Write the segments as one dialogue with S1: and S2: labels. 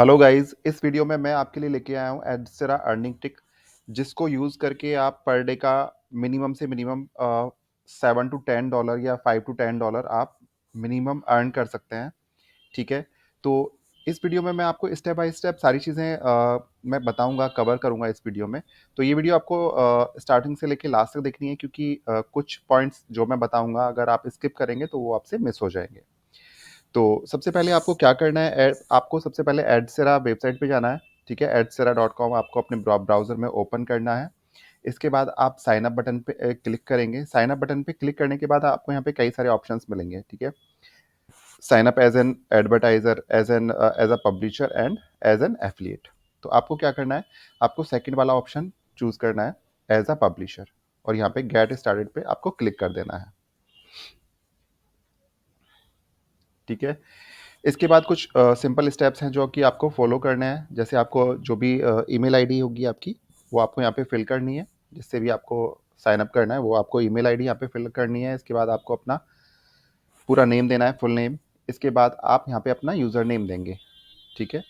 S1: Hello guys, इस video में मैं आपके लिए लेके आया हूँ एडसेरा अर्निंग टिक, जिसको यूज़ करके आप पर डे का मिनिमम से मिनिमम $7 to $10 या $5 to $10 आप मिनिमम अर्न कर सकते हैं। ठीक है, तो इस वीडियो में मैं आपको स्टेप बाय स्टेप सारी चीज़ें मैं बताऊंगा, कवर करूंगा इस वीडियो में। तो ये वीडियो आपको स्टार्टिंग से लेके लास्ट तक देखनी है, क्योंकि कुछ पॉइंट्स जो मैं बताऊंगा अगर आप स्किप करेंगे तो वो आपसे मिस हो जाएंगे। तो सबसे पहले आपको क्या करना है, आपको सबसे पहले एडसेरा वेबसाइट पे जाना है। ठीक है, एडसेरा.com आपको अपने ब्राउज़र में ओपन करना है। इसके बाद आप साइन अप बटन पे क्लिक करेंगे। साइन अप बटन पे क्लिक करने के बाद आपको यहाँ पे कई सारे ऑप्शंस मिलेंगे। ठीक है, sign up as an advertiser, as a publisher and as an affiliate. तो आपको क्या करना है, आपको सेकंड वाला ऑप्शन चूज करना है, एज अ पब्लिशर, और यहाँ पे गेट स्टार्टेड पे आपको क्लिक कर देना है। ठीक है, इसके बाद कुछ सिंपल स्टेप्स हैं जो कि आपको फॉलो करने हैं। जैसे आपको जो भी ईमेल आईडी होगी आपकी, वो आपको यहाँ पे फिल करनी है। जिससे भी आपको साइन अप करना है वो आपको ईमेल आईडी यहाँ पे फिल करनी है। इसके बाद आपको अपना पूरा नेम देना है, फुल नेम। इसके बाद आप यहाँ पे अपना यूज़र नेम देंगे। ठीक है,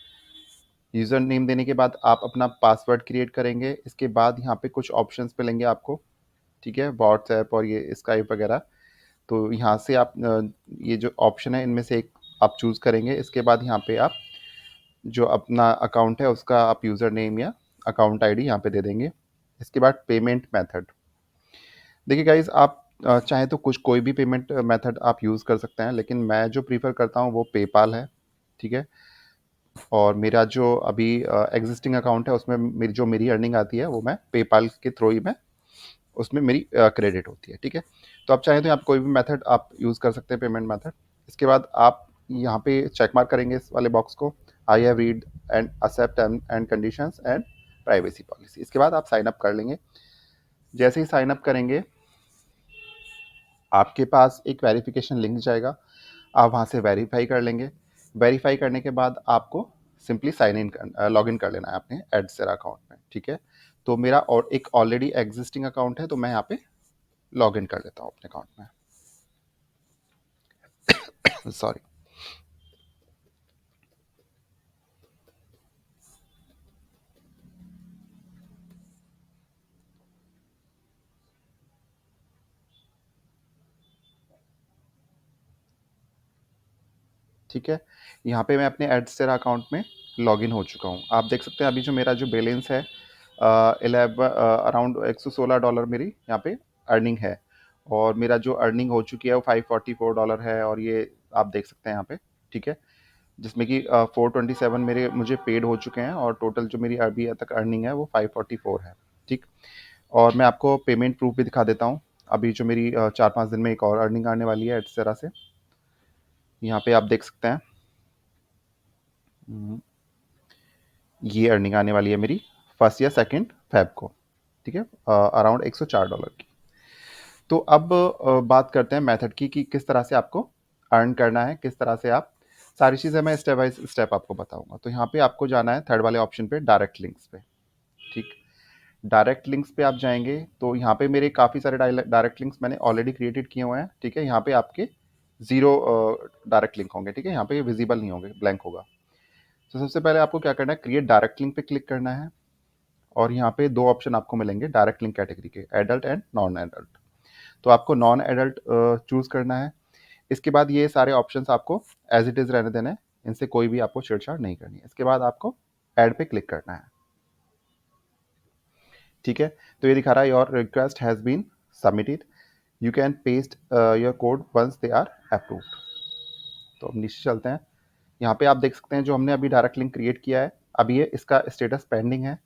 S1: यूज़र नेम देने के बाद आप अपना पासवर्ड क्रिएट करेंगे। इसके बाद यहाँ पे कुछ ऑप्शंस मिलेंगे आपको। ठीक है, व्हाट्सएप और ये स्काइप वगैरह। तो यहाँ से आप ये जो ऑप्शन है इनमें से एक आप चूज़ करेंगे। इसके बाद यहाँ पे आप जो अपना अकाउंट है उसका आप यूज़र नेम या अकाउंट आईडी यहाँ पे दे देंगे। इसके बाद पेमेंट मेथड, देखिए गाइस, आप चाहे तो कुछ कोई भी पेमेंट मेथड आप यूज़ कर सकते हैं, लेकिन मैं जो प्रीफर करता हूँ वो पेपाल है। ठीक है, और मेरा जो अभी एग्जिस्टिंग अकाउंट है उसमें मेरी अर्निंग आती है वो मैं पेपाल के थ्रू ही मैं उसमें मेरी क्रेडिट होती है। ठीक है, तो आप चाहें तो आप कोई भी मेथड आप यूज़ कर सकते हैं, पेमेंट मेथड। इसके बाद आप यहाँ पे चेक मार्क करेंगे इस वाले बॉक्स को, I have read and accept and conditions and privacy policy. इसके बाद आप साइन अप कर लेंगे। जैसे ही साइन अप करेंगे आपके पास एक वेरिफिकेशन लिंक जाएगा, आप वहाँ से वेरीफाई कर लेंगे। वेरीफाई करने के बाद आपको simply sign in log in कर लेना है अपने एडसेरा अकाउंट में। ठीक है, तो मेरा और एक ऑलरेडी एग्जिस्टिंग अकाउंट है, तो मैं यहाँ पे लॉग इन कर लेता हूँ अपने अकाउंट में। सॉरी। ठीक है, यहाँ पे मैं अपने एडसेरा अकाउंट में लॉग इन हो चुका हूँ। आप देख सकते हैं अभी जो मेरा जो बैलेंस है, 11 अराउंड $116 मेरी यहाँ पे अर्निंग है। और मेरा जो अर्निंग हो चुकी है वो $544 है, और ये आप देख सकते हैं यहाँ पे। ठीक है, जिसमें कि 427 मुझे पेड हो चुके हैं, और टोटल जो मेरी अभी तक अर्निंग है वो 544 है। ठीक, और मैं आपको पेमेंट प्रूफ भी दिखा देता हूँ। अभी जो मेरी 4-5 दिन में एक और अर्निंग आने वाली है एटसेरा से, यहाँ पे आप देख सकते हैं। हम्म, ये अर्निंग आने वाली है मेरी 1 या 2 फेब को। ठीक है, अराउंड $104 की। तो अब बात करते हैं मेथड की कि किस तरह से आपको अर्न करना है, किस तरह से आप सारी चीज़ें मैं स्टेप बाय स्टेप आपको बताऊंगा। तो यहाँ पे आपको जाना है थर्ड वाले ऑप्शन पे, डायरेक्ट लिंक्स पे। ठीक, डायरेक्ट लिंक्स पे आप जाएंगे तो यहाँ पे मेरे काफ़ी सारे डायरेक्ट लिंक्स मैंने ऑलरेडी क्रिएटेड किए हुए हैं। ठीक है, यहाँ पे आपके जीरो डायरेक्ट लिंक होंगे। ठीक है, यहाँ पे विजिबल नहीं होंगे, ब्लैंक होगा। तो सबसे पहले आपको क्या करना है, क्रिएट डायरेक्ट लिंक पे क्लिक करना है। और यहाँ पे 2 ऑप्शन आपको मिलेंगे डायरेक्ट लिंक कैटेगरी के, एडल्ट एंड नॉन एडल्ट। तो आपको नॉन एडल्ट चूज करना है। इसके बाद ये सारे ऑप्शंस आपको एज इट इज़ रहने देने हैं, इनसे कोई भी आपको छेड़छाड़ नहीं करनी है। इसके बाद आपको ऐड पे क्लिक करना है। ठीक है, तो ये दिखा रहा है your request has been submitted, you can paste your code once they are approved. तो अब नीचे चलते हैं। यहाँ पे आप देख सकते हैं जो हमने अभी डायरेक्ट लिंक क्रिएट किया है, अभी ये इसका स्टेटस पेंडिंग है।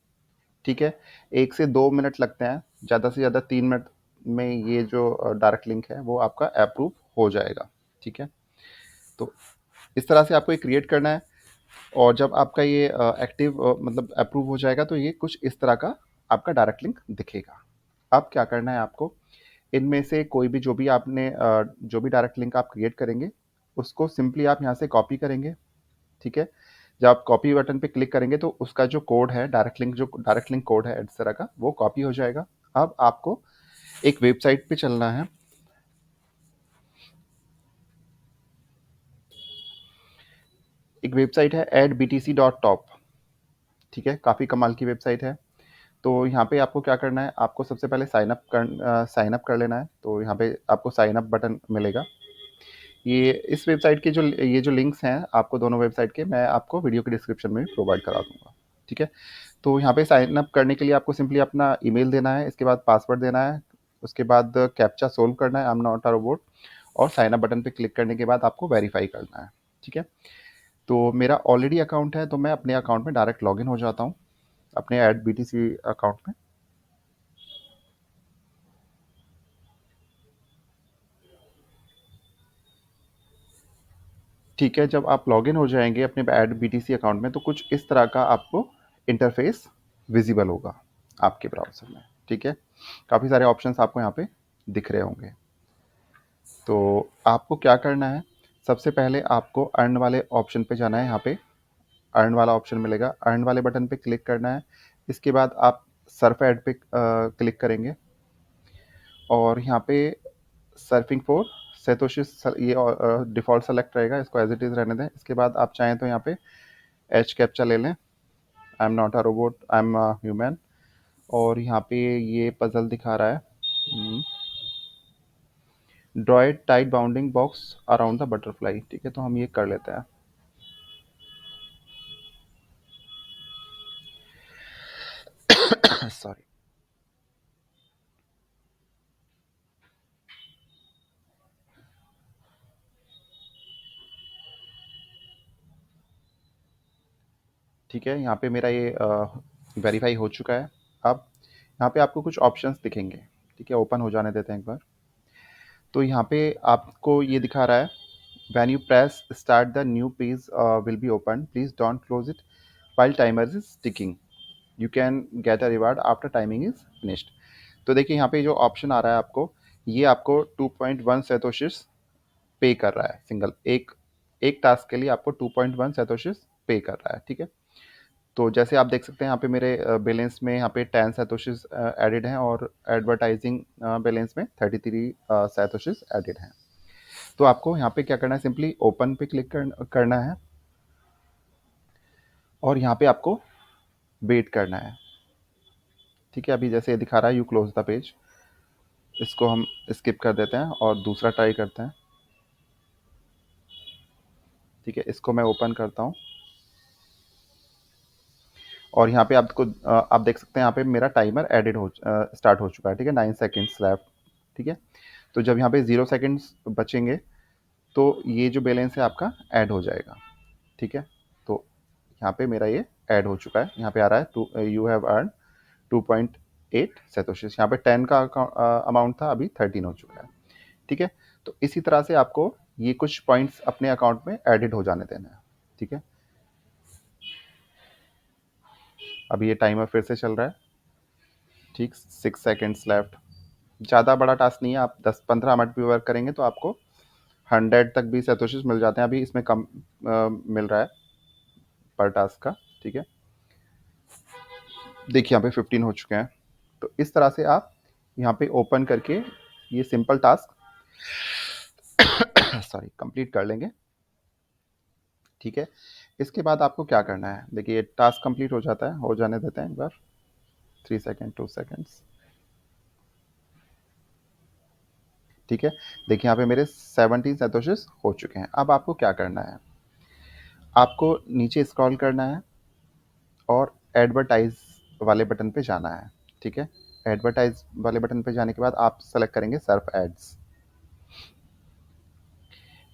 S1: ठीक है, 1 से 2 मिनट लगते हैं, ज़्यादा से ज़्यादा 3 मिनट में ये जो डायरेक्ट लिंक है वो आपका अप्रूव हो जाएगा। ठीक है, तो इस तरह से आपको ये क्रिएट करना है। और जब आपका ये एक्टिव मतलब अप्रूव हो जाएगा तो ये कुछ इस तरह का आपका डायरेक्ट लिंक दिखेगा। अब क्या करना है आपको, इनमें से कोई भी जो भी डायरेक्ट लिंक आप क्रिएट करेंगे उसको सिंपली आप यहाँ से कॉपी करेंगे। ठीक है, जब आप कॉपी बटन पे क्लिक करेंगे तो उसका जो कोड है, डायरेक्ट लिंक कोड है इस तरह का, वो कॉपी हो जाएगा। अब आपको एक वेबसाइट पे चलना है। एक वेबसाइट है adbtc.top, ठीक है, काफ़ी कमाल की वेबसाइट है। तो यहाँ पे आपको क्या करना है, आपको सबसे पहले साइन अप कर लेना है। तो यहाँ पे आपको साइन अप बटन मिलेगा। ये इस वेबसाइट के जो लिंक्स हैं आपको दोनों वेबसाइट के, मैं आपको वीडियो के डिस्क्रिप्शन में प्रोवाइड करा दूँगा, ठीक है। तो यहाँ पे साइन अप करने के लिए आपको सिंपली अपना ईमेल देना है, इसके बाद पासवर्ड देना है, उसके बाद कैप्चा सोल्व करना है, I am not a robot, और साइन अप बटन पे क्लिक करने के बाद आपको वेरीफाई करना है, ठीक है। तो मेरा ऑलरेडी अकाउंट है, तो मैं अपने अकाउंट में डायरेक्ट लॉगिन हो जाता हूँ, अपने @BTC अकाउंट में। ठीक है, जब आप लॉगिन हो जाएंगे अपने @BTC अकाउंट में, तो कुछ इस तरह का आपको इंटरफेस विजिबल होगा आपके ब्राउज़र में, ठीक है। काफ़ी सारे ऑप्शंस आपको यहाँ पे दिख रहे होंगे। तो आपको क्या करना है, सबसे पहले आपको अर्न वाले ऑप्शन पे जाना है। यहाँ पे अर्न वाला ऑप्शन मिलेगा, अर्न वाले बटन पे क्लिक करना है। इसके बाद आप सर्फ ऐड पे क्लिक करेंगे और यहाँ पे सर्फिंग फॉर सैतोशी ये डिफ़ॉल्ट सेलेक्ट रहेगा, इसको एज इट इज़ रहने दें। इसके बाद आप चाहें तो यहाँ पे एच कैप्चा ले लें, I am not a robot, I am a human. और यहाँ पे ये पजल दिखा रहा है, droid tight bounding box around the butterfly, ठीक है, तो हम ये कर लेते हैं। सॉरी। ठीक है, यहाँ पे मेरा ये वेरीफाई हो चुका है। अब यहाँ पे आपको कुछ ऑप्शंस दिखेंगे, ठीक है, ओपन हो जाने देते हैं एक बार। तो यहाँ पे आपको ये दिखा रहा है, when you press start the new page will be open, please don't close it while timer is ticking, you can get a reward after timing is finished. तो देखिए यहाँ पे जो ऑप्शन आ रहा है आपको, ये आपको 2.1 सैतोशिस पे कर रहा है, सिंगल एक एक टास्क के लिए आपको 2.1 सैतोशिस पे कर रहा है, ठीक है। तो जैसे आप देख सकते हैं यहाँ पे मेरे बैलेंस में यहाँ पे 10 सैतोशिस एडेड हैं और एडवर्टाइजिंग बैलेंस में 33 सैतोशिस एडेड हैं। तो आपको यहाँ पे क्या करना है, सिंपली ओपन पे क्लिक करना है और यहाँ पे आपको वेट करना है, ठीक है। अभी जैसे ये दिखा रहा है यू क्लोज द पेज, इसको हम स्किप कर देते हैं और दूसरा ट्राई करते हैं, ठीक है। इसको मैं ओपन करता हूँ और यहाँ पे आपको आप देख सकते हैं यहाँ पे मेरा टाइमर एडिड हो स्टार्ट हो चुका है, ठीक है, 9 सेकेंड्स लेफ्ट, ठीक है। तो जब यहाँ पे 0 सेकेंड्स बचेंगे तो ये जो बैलेंस है आपका ऐड हो जाएगा, ठीक है। तो यहाँ पे मेरा ये ऐड हो चुका है, यहाँ पे आ रहा है टू यू हैव अर्न 2.8 सैतोशिस, यहाँ पे 10 का अमाउंट था, अभी 13 हो चुका है, ठीक है। तो इसी तरह से आपको ये कुछ पॉइंट्स अपने अकाउंट में एडिड हो जाने देना है, ठीक है। अभी ये टाइमर फिर से चल रहा है, ठीक, 6 सेकेंड्स लेफ्ट। ज़्यादा बड़ा टास्क नहीं है, आप 10-15 मिनट भी वर्क करेंगे तो आपको 100 तक भी सैतोशिस मिल जाते हैं। अभी इसमें कम मिल रहा है पर टास्क का, ठीक है। देखिए यहाँ पे 15 हो चुके हैं। तो इस तरह से आप यहाँ पे ओपन करके ये सिंपल टास्क सॉरी कंप्लीट कर लेंगे, ठीक है। इसके बाद आपको क्या करना है, देखिए टास्क कंप्लीट हो जाता है, हो जाने देते हैं एक बार, 3 सेकेंड 2 सेकेंड्स, ठीक है। देखिए यहाँ पे मेरे 17 सैतोशिस हो चुके हैं। अब आपको क्या करना है, आपको नीचे स्क्रॉल करना है और एडवर्टाइज वाले बटन पे जाना है, ठीक है। एडवर्टाइज वाले बटन पे जाने के बाद आप सेलेक्ट करेंगे सर्फ एड्स,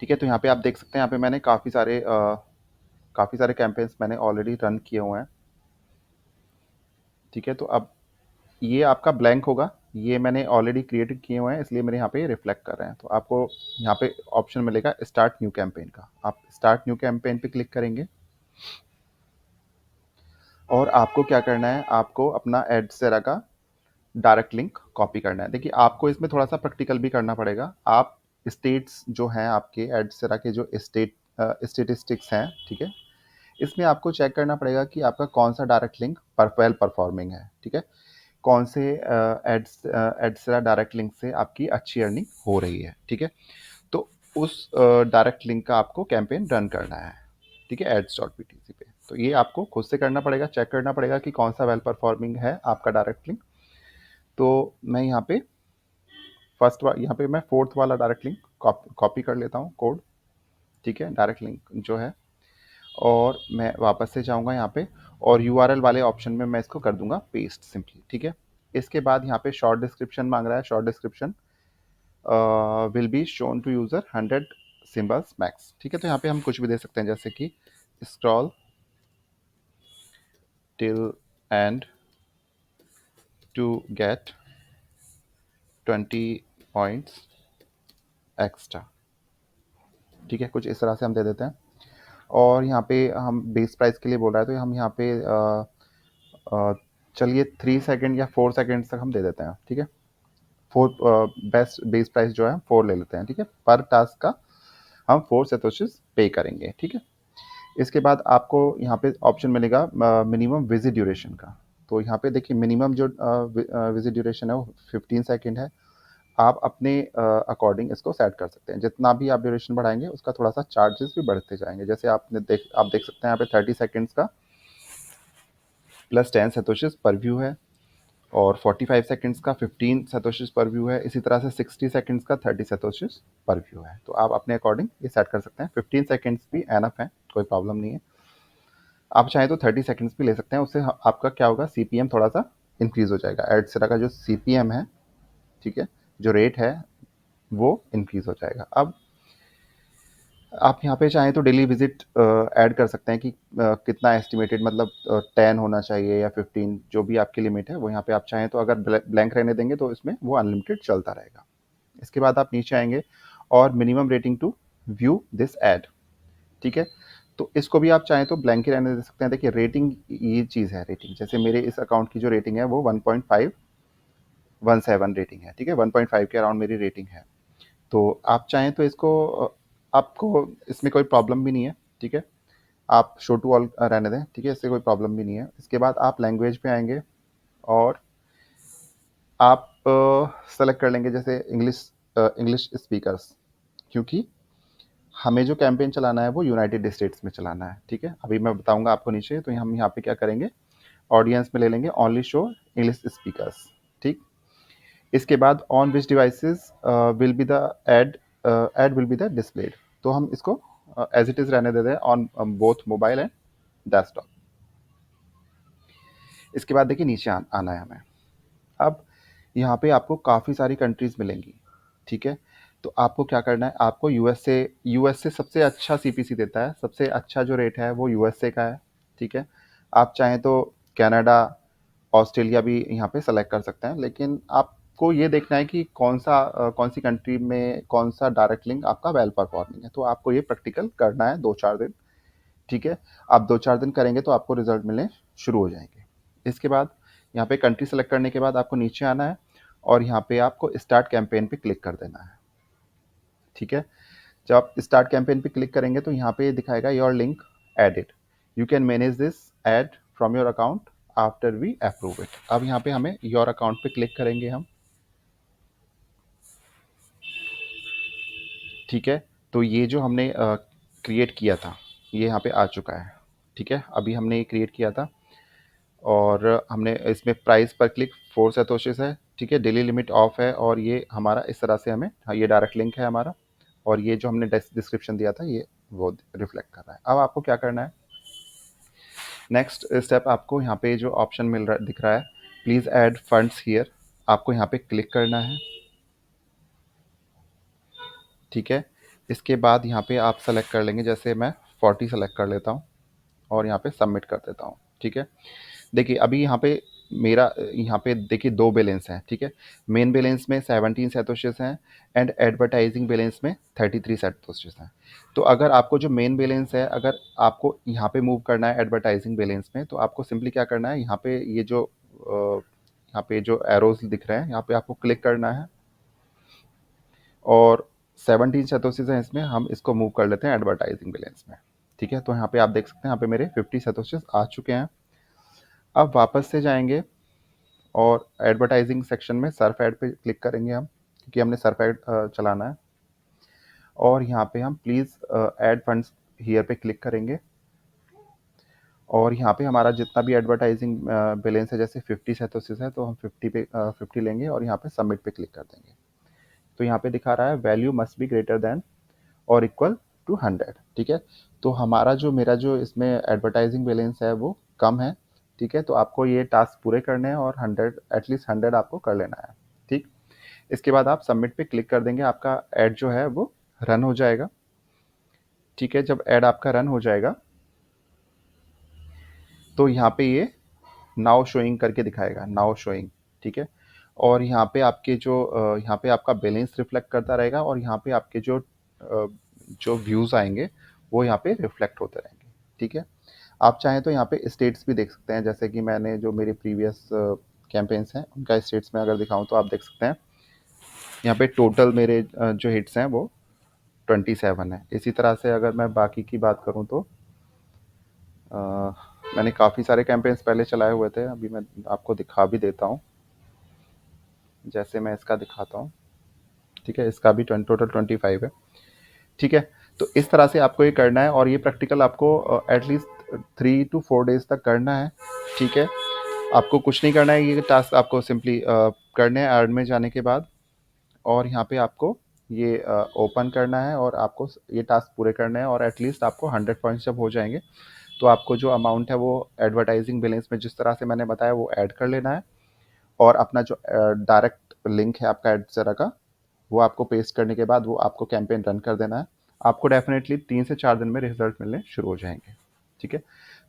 S1: ठीक है। तो यहाँ पे आप देख सकते हैं, यहाँ पे मैंने काफ़ी सारे कैंपेन्स मैंने ऑलरेडी रन किए हुए हैं, ठीक है। तो अब ये आपका ब्लैंक होगा, ये मैंने ऑलरेडी क्रिएटेड किए हुए हैं, इसलिए मेरे यहाँ पे रिफ्लेक्ट कर रहे हैं। तो आपको यहाँ पे ऑप्शन मिलेगा स्टार्ट न्यू कैंपेन का, आप स्टार्ट न्यू कैंपेन पे क्लिक करेंगे और आपको क्या करना है, आपको अपना एडसेरा का डायरेक्ट लिंक कॉपी करना है। देखिए आपको इसमें थोड़ा सा प्रैक्टिकल भी करना पड़ेगा। आप स्टेट्स जो हैं आपके एडसेरा के जो स्टेटिस्टिक्स हैं, ठीक है, इसमें आपको चेक करना पड़ेगा कि आपका कौन सा डायरेक्ट लिंक वेल परफॉर्मिंग है, ठीक है। कौन से एडसेरा डायरेक्ट लिंक से आपकी अच्छी अर्निंग हो रही है, ठीक है। तो उस डायरेक्ट लिंक का आपको कैंपेन रन करना है, ठीक है, ads.btc पे। तो ये आपको खुद से करना पड़ेगा, चेक करना पड़ेगा कि कौन सा वेल परफॉर्मिंग है आपका डायरेक्ट लिंक। तो मैं यहाँ पे यहाँ पे मैं फोर्थ वाला डायरेक्ट लिंक कॉपी कर लेता हूँ कोड, ठीक है, डायरेक्ट लिंक जो है, और मैं वापस से जाऊँगा यहाँ पे और यूआरएल वाले ऑप्शन में मैं इसको कर दूंगा पेस्ट सिंपली, ठीक है। इसके बाद यहाँ पे शॉर्ट डिस्क्रिप्शन मांग रहा है, short description will be shown to user 100 symbols max, ठीक है। तो यहाँ पे हम कुछ भी दे सकते हैं, जैसे कि scroll till end to get 20 points extra, ठीक है, कुछ इस तरह से हम दे देते हैं। और यहाँ पे हम बेस प्राइस के लिए बोल रहा है, तो हम यहाँ पे चलिए 3 सेकेंड या 4 सेकेंड तक हम दे देते हैं, ठीक है। 4 बेस्ट बेस प्राइस जो है 4 ले लेते हैं, ठीक है। पर टास्क का हम 4 सैतोशिस पे करेंगे, ठीक है। इसके बाद आपको यहाँ पे ऑप्शन मिलेगा मिनिमम विजिट ड्यूरेशन का। तो यहाँ पे देखिए मिनिमम जो विजिट ड्यूरेशन है वो 15 सेकेंड है। आप अपने अकॉर्डिंग इसको सेट कर सकते हैं, जितना भी आप ड्यूरेशन बढ़ाएंगे उसका थोड़ा सा चार्जेस भी बढ़ते जाएंगे। जैसे आप देख सकते हैं यहाँ पे 30 सेकेंड्स का प्लस 10 सैतोशिस पर व्यू है, और 45 सेकंड्स का 15 सैतोशिस पर व्यू है। इसी तरह से 60 सेकंड्स का 30 सैतोशिस पर व्यू है। तो आप अपने अकॉर्डिंग ये सेट कर सकते हैं। 15 सेकंड्स भी एनफ है, कोई प्रॉब्लम नहीं है। आप चाहें तो 30 सेकंड्स भी ले सकते हैं, उससे आपका क्या होगा, सीपीएम थोड़ा सा इंक्रीज हो जाएगा। एडसेरा का जो सीपीएम है, ठीक है, जो रेट है वो इंक्रीज हो जाएगा। अब आप यहाँ पे चाहें तो डेली विजिट ऐड कर सकते हैं कि कितना एस्टिमेटेड, मतलब 10 होना चाहिए या 15, जो भी आपकी लिमिट है वो यहाँ पे आप चाहें तो अगर ब्लैंक रहने देंगे तो इसमें वो अनलिमिटेड चलता रहेगा। इसके बाद आप नीचे आएंगे और minimum rating to view this ad, ठीक है। तो इसको भी आप चाहें तो ब्लैंक ही रहने दे सकते हैं। देखिए रेटिंग ये चीज़ है, रेटिंग जैसे मेरे इस अकाउंट की जो रेटिंग है वो 1.517 रेटिंग है, ठीक है, 1.5 के अराउंड मेरी रेटिंग है। तो आप चाहें तो इसको आपको इसमें कोई प्रॉब्लम भी नहीं है, ठीक है। आप शो टू ऑल रहने दें, ठीक है, इससे कोई प्रॉब्लम भी नहीं है। इसके बाद आप लैंग्वेज पे आएंगे और आप सेलेक्ट कर लेंगे जैसे इंग्लिश स्पीकर्स, क्योंकि हमें जो कैंपेन चलाना है वो यूनाइटेड स्टेट्स में चलाना है, ठीक है। अभी मैं बताऊंगा आपको नीचे। तो हम यहाँ पे क्या करेंगे, ऑडियंस में ले लेंगे ओनली शो इंग्लिश स्पीकर्स, ठीक। इसके बाद on which devices will be the ad will be the displayed, तो हम इसको एज इट इज रहने देते हैं on both mobile and desktop. इसके बाद देखिए नीचे आना है हमें। अब यहाँ पे आपको काफ़ी सारी कंट्रीज़ मिलेंगी, ठीक है। तो आपको क्या करना है, आपको यूएसए सबसे अच्छा सीपीसी देता है, सबसे अच्छा जो रेट है वो यूएसए का है, ठीक है। आप चाहें तो कनाडा, ऑस्ट्रेलिया भी यहाँ पे सेलेक्ट कर सकते हैं, लेकिन आपको ये देखना है कि कौन सी कंट्री में कौन सा डायरेक्ट लिंक आपका वेल परफॉर्मिंग है। तो आपको ये प्रैक्टिकल करना है 2-4 दिन, ठीक है। आप 2-4 दिन करेंगे तो आपको रिजल्ट मिलने शुरू हो जाएंगे। इसके बाद यहाँ पे कंट्री सेलेक्ट करने के बाद आपको नीचे आना है और यहाँ पे आपको स्टार्ट कैंपेन पे क्लिक कर देना है, ठीक है। जब आप स्टार्ट कैंपेन पे क्लिक करेंगे तो यहाँ पे दिखाएगा your link added, you can manage this ad from your account after we approve it. अब यहाँ पे हमें योर अकाउंट पे क्लिक करेंगे हम, ठीक है। तो ये जो हमने क्रिएट किया था ये यहाँ पे आ चुका है, ठीक है। अभी हमने ये क्रिएट किया था और हमने इसमें प्राइस पर क्लिक 4 सैतोशिस है, ठीक है। डेली लिमिट ऑफ है और ये हमारा इस तरह से हमें, हाँ, ये डायरेक्ट लिंक है हमारा, और ये जो हमने डिस्क्रिप्शन दिया था ये वो रिफ्लेक्ट कर रहा है। अब आपको क्या करना है, नेक्स्ट स्टेप, आपको यहाँ पे जो ऑप्शन दिख रहा है, प्लीज़ ऐड फंड्स हियर, आपको यहाँ पे क्लिक करना है, ठीक है। इसके बाद यहाँ पे आप सेलेक्ट कर लेंगे, जैसे मैं 40 सेलेक्ट कर लेता हूँ और यहाँ पे सबमिट कर देता हूँ, ठीक है। देखिए अभी यहाँ पे मेरा यहाँ पे देखिए 2 बैलेंस हैं, ठीक है। मेन बैलेंस में 17 सैतोशिस हैं एंड एडवर्टाइजिंग बैलेंस में 33 सैतोशिस हैं। तो अगर आपको जो मेन बैलेंस है, अगर आपको यहाँ पे मूव करना है एडवर्टाइजिंग बैलेंस में, तो आपको सिंपली क्या करना है, यहाँ पे ये जो यहाँ पे जो एरोज दिख रहे हैं यहाँ पे आपको क्लिक करना है और 17 सैतोशिस हैं इसमें, हम इसको मूव कर लेते हैं एडवर्टाइजिंग बैलेंस में, ठीक है। तो यहाँ पे आप देख सकते हैं यहाँ पे मेरे 50 सैतोशिस आ चुके हैं। अब वापस से जाएंगे और एडवर्टाइजिंग सेक्शन में सर्फ ऐड पे क्लिक करेंगे हम, क्योंकि हमने सर्फ ऐड चलाना है। और यहाँ पे हम प्लीज़ ऐड फंड्स हियर पे क्लिक करेंगे और यहाँ पे हमारा जितना भी एडवर्टाइजिंग बैलेंस है, जैसे 50 सेटोसिस है तो हम 50 लेंगे और यहाँ पे सबमिट पे क्लिक कर देंगे। तो यहाँ पे दिखा रहा है value must be greater than और इक्वल टू 100। ठीक है, तो हमारा जो मेरा जो इसमें एडवर्टाइजिंग बैलेंस है वो कम है। ठीक है, तो आपको ये टास्क पूरे करने हैं और 100 एटलीस्ट 100 आपको कर लेना है। ठीक, इसके बाद आप सबमिट पे क्लिक कर देंगे, आपका ऐड जो है वो रन हो जाएगा। ठीक है, जब ऐड आपका रन हो जाएगा तो यहाँ पे ये नाउ शोइंग करके दिखाएगा, नाउ शोइंग। ठीक है, और यहाँ पे आपके जो यहाँ पे आपका बैलेंस रिफ्लेक्ट करता रहेगा और यहाँ पे आपके जो व्यूज़ आएंगे वो यहाँ पे रिफ्लेक्ट होते रहेंगे। ठीक है, आप चाहें तो यहाँ पे स्टेट्स भी देख सकते हैं, जैसे कि मैंने जो मेरे प्रीवियस कैंपेन्स हैं उनका स्टेट्स में अगर दिखाऊं तो आप देख सकते हैं यहाँ पे टोटल मेरे जो हिट्स हैं वो 27 है। इसी तरह से अगर मैं बाकी की बात करूं तो अ, मैंने काफ़ी सारे कैंपेन्स पहले चलाए हुए थे, अभी मैं आपको दिखा भी देता हूँ। जैसे मैं इसका दिखाता हूँ। ठीक है, इसका भी टोटल 25 है। ठीक है, तो इस तरह से आपको ये करना है और ये प्रैक्टिकल आपको एटलीस्ट 3 to 4 डेज तक करना है। ठीक है, आपको कुछ नहीं करना है, ये टास्क आपको सिंपली करने हैं ऐड में जाने के बाद, और यहाँ पे आपको ये ओपन करना है और आपको ये टास्क पूरे करने हैं और एटलीस्ट आपको 100 पॉइंट्स जब हो जाएंगे तो आपको जो अमाउंट है वो एडवर्टाइजिंग बैलेंस में जिस तरह से मैंने बताया वो ऐड कर लेना है, और अपना जो डायरेक्ट लिंक है आपका एडजरा का वो आपको पेस्ट करने के बाद वो आपको कैंपेन रन कर देना है। आपको डेफिनेटली 3 से 4 दिन में रिजल्ट मिलने शुरू हो जाएंगे। ठीक है,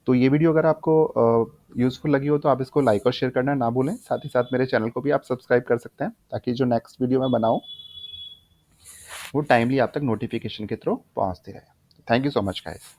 S1: तो ये वीडियो अगर आपको यूज़फुल लगी हो तो आप इसको लाइक और शेयर करना ना भूलें। साथ ही साथ मेरे चैनल को भी आप सब्सक्राइब कर सकते हैं ताकि जो नेक्स्ट वीडियो मैं बनाऊँ वो टाइमली आप तक नोटिफिकेशन के थ्रू पहुँचती रहे। Thank you so much guys.